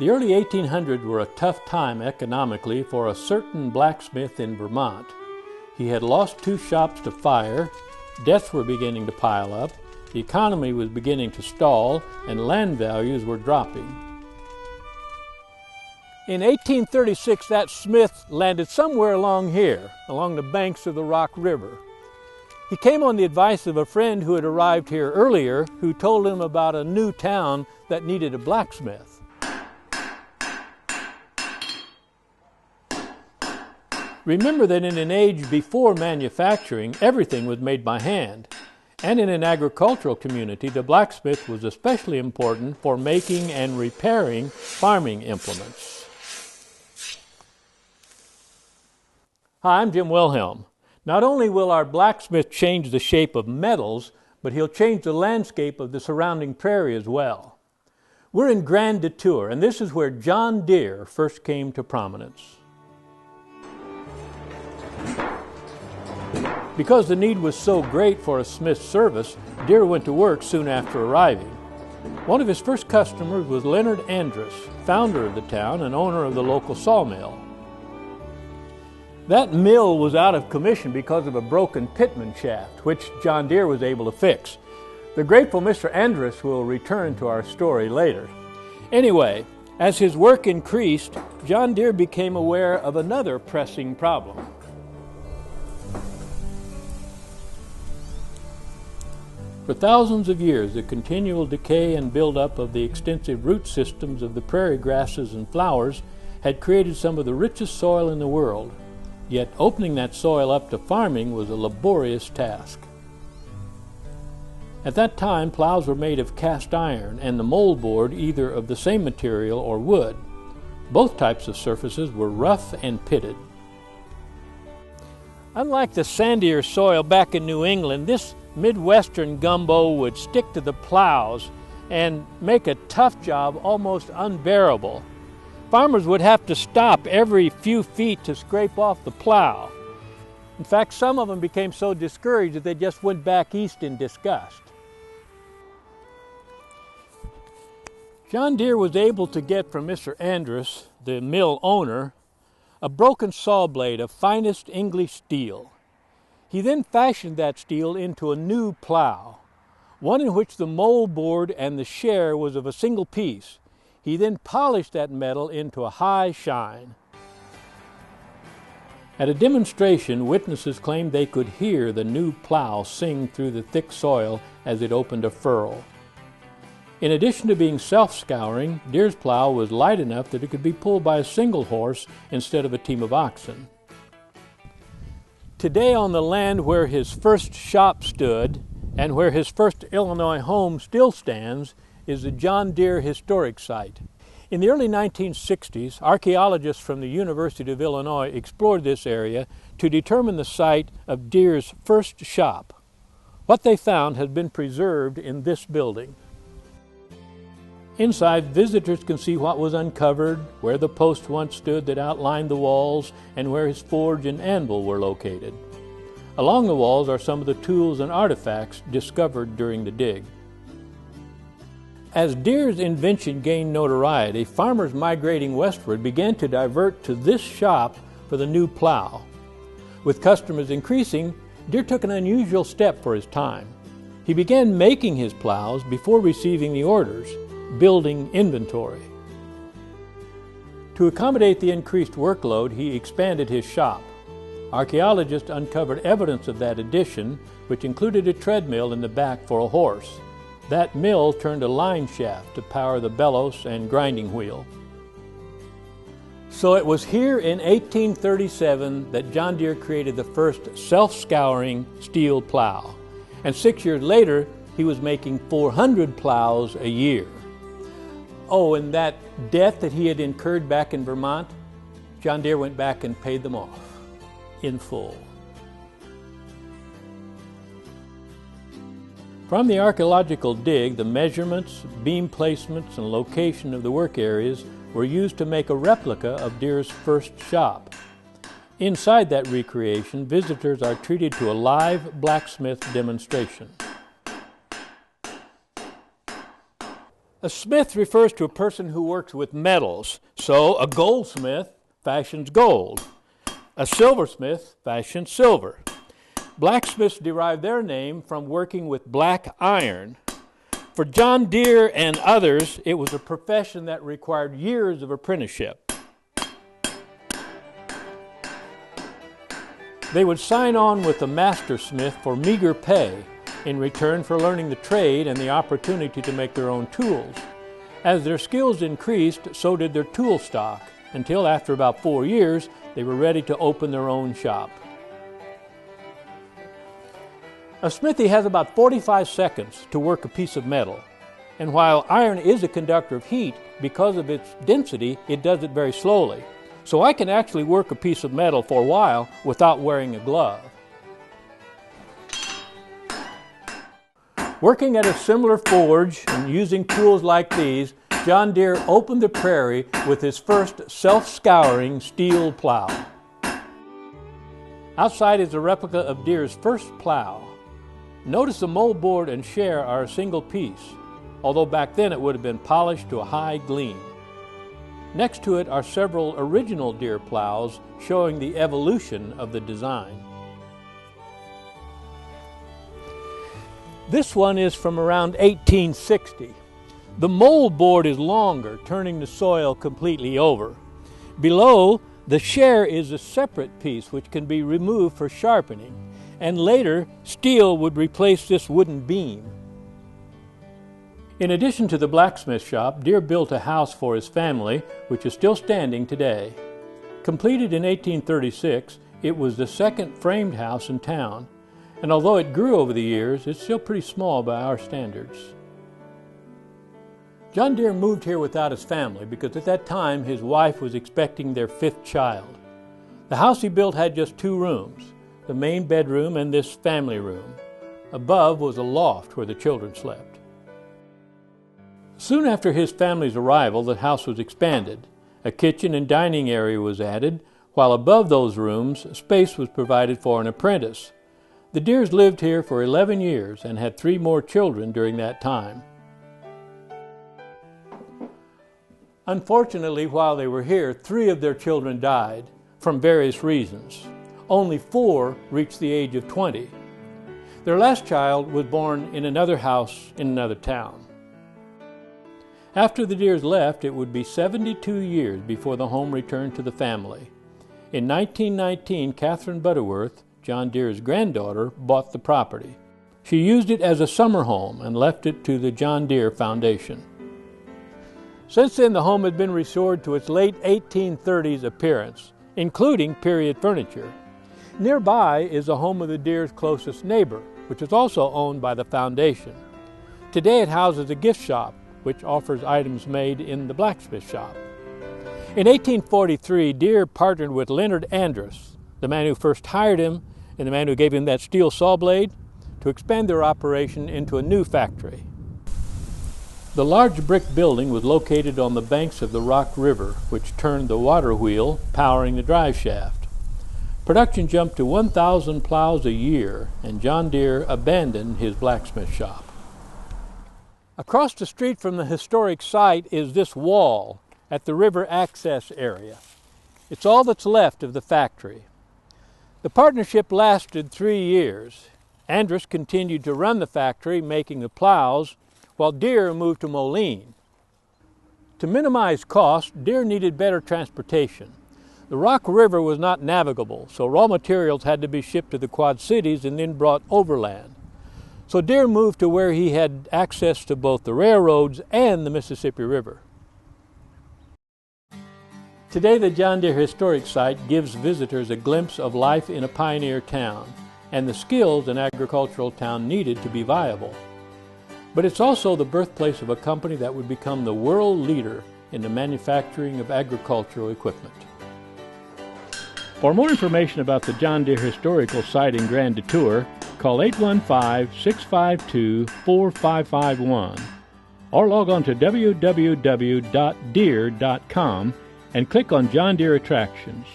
The early 1800s were a tough time economically for a certain blacksmith in Vermont. He had lost 2 shops to fire, deaths were beginning to pile up, the economy was beginning to stall, and land values were dropping. In 1836, that smith landed somewhere along here, along the banks of the Rock River. He came on the advice of a friend who had arrived here earlier, who told him about a new town that needed a blacksmith. Remember that in an age before manufacturing, everything was made by hand. And in an agricultural community, the blacksmith was especially important for making and repairing farming implements. Hi, I'm Jim Wilhelm. Not only will our blacksmith change the shape of metals, but he'll change the landscape of the surrounding prairie as well. We're in Grand Detour, and this is where John Deere first came to prominence. Because the need was so great for a smith's service, Deere went to work soon after arriving. One of his first customers was Leonard Andrus, founder of the town and owner of the local sawmill. That mill was out of commission because of a broken pitman shaft, which John Deere was able to fix. The grateful Mr. Andrus will return to our story later. Anyway, as his work increased, John Deere became aware of another pressing problem. For thousands of years, the continual decay and buildup of the extensive root systems of the prairie grasses and flowers had created some of the richest soil in the world. Yet opening that soil up to farming was a laborious task. At that time, plows were made of cast iron and the moldboard either of the same material or wood. Both types of surfaces were rough and pitted. Unlike the sandier soil back in New England, this Midwestern gumbo would stick to the plows and make a tough job almost unbearable. Farmers would have to stop every few feet to scrape off the plow. In fact, some of them became so discouraged that they just went back east in disgust. John Deere was able to get from Mr. Andrus, the mill owner, a broken saw blade of finest English steel. He then fashioned that steel into a new plow, one in which the moldboard and the share was of a single piece. He then polished that metal into a high shine. At a demonstration, witnesses claimed they could hear the new plow sing through the thick soil as it opened a furrow. In addition to being self-scouring, Deere's plow was light enough that it could be pulled by a single horse instead of a team of oxen. Today, on the land where his first shop stood and where his first Illinois home still stands is the John Deere Historic Site. In the early 1960s, archaeologists from the University of Illinois explored this area to determine the site of Deere's first shop. What they found has been preserved in this building. Inside, visitors can see what was uncovered, where the post once stood that outlined the walls, and where his forge and anvil were located. Along the walls are some of the tools and artifacts discovered during the dig. As Deere's invention gained notoriety, farmers migrating westward began to divert to this shop for the new plow. With customers increasing, Deere took an unusual step for his time. He began making his plows before receiving the orders, building inventory. To accommodate the increased workload, he expanded his shop. Archaeologists uncovered evidence of that addition, which included a treadmill in the back for a horse. That mill turned a line shaft to power the bellows and grinding wheel. So it was here in 1837 that John Deere created the first self-scouring steel plow. And 6 years later, he was making 400 plows a year. Oh, and that debt that he had incurred back in Vermont, John Deere went back and paid them off in full. From the archaeological dig, the measurements, beam placements, and location of the work areas were used to make a replica of Deere's first shop. Inside that recreation, visitors are treated to a live blacksmith demonstration. A smith refers to a person who works with metals. So a goldsmith fashions gold. A silversmith fashions silver. Blacksmiths derive their name from working with black iron. For John Deere and others, it was a profession that required years of apprenticeship. They would sign on with the master smith for meager pay in return for learning the trade and the opportunity to make their own tools. As their skills increased, so did their tool stock, until after about 4 years, they were ready to open their own shop. A smithy has about 45 seconds to work a piece of metal. And while iron is a conductor of heat, because of its density, it does it very slowly. So I can actually work a piece of metal for a while without wearing a glove. Working at a similar forge and using tools like these, John Deere opened the prairie with his first self-scouring steel plow. Outside is a replica of Deere's first plow. Notice the moldboard and share are a single piece, although back then it would have been polished to a high gleam. Next to it are several original Deere plows showing the evolution of the design. This one is from around 1860. The moldboard is longer, turning the soil completely over. Below, the share is a separate piece which can be removed for sharpening, and later steel would replace this wooden beam. In addition to the blacksmith shop, Deere built a house for his family, which is still standing today. Completed in 1836, it was the second framed house in town, and although it grew over the years, it's still pretty small by our standards. John Deere moved here without his family because at that time his wife was expecting their 5th child. The house he built had just 2 rooms, the main bedroom and this family room. Above was a loft where the children slept. Soon after his family's arrival, the house was expanded. A kitchen and dining area was added, while above those rooms, space was provided for an apprentice. The Deeres lived here for 11 years and had 3 more children during that time. Unfortunately, while they were here, 3 of their children died from various reasons. Only 4 reached the age of 20. Their last child was born in another house in another town. After the Deeres left, it would be 72 years before the home returned to the family. In 1919, Catherine Butterworth, John Deere's granddaughter, bought the property. She used it as a summer home and left it to the John Deere Foundation. Since then, the home has been restored to its late 1830s appearance, including period furniture. Nearby is the home of the Deere's closest neighbor, which is also owned by the foundation. Today it houses a gift shop, which offers items made in the blacksmith shop. In 1843, Deere partnered with Leonard Andrus, the man who first hired him and the man who gave him that steel saw blade, to expand their operation into a new factory. The large brick building was located on the banks of the Rock River, which turned the water wheel, powering the drive shaft. Production jumped to 1,000 plows a year, and John Deere abandoned his blacksmith shop. Across the street from the historic site is this wall at the river access area. It's all that's left of the factory. The partnership lasted 3 years. Andrus continued to run the factory, making the plows, while Deere moved to Moline. To minimize cost, Deere needed better transportation. The Rock River was not navigable, so raw materials had to be shipped to the Quad Cities and then brought overland. So Deere moved to where he had access to both the railroads and the Mississippi River. Today, the John Deere Historic Site gives visitors a glimpse of life in a pioneer town and the skills an agricultural town needed to be viable. But it's also the birthplace of a company that would become the world leader in the manufacturing of agricultural equipment. For more information about the John Deere Historical Site in Grand Detour, call 815-652-4551 or log on to www.deere.com and click on John Deere Attractions.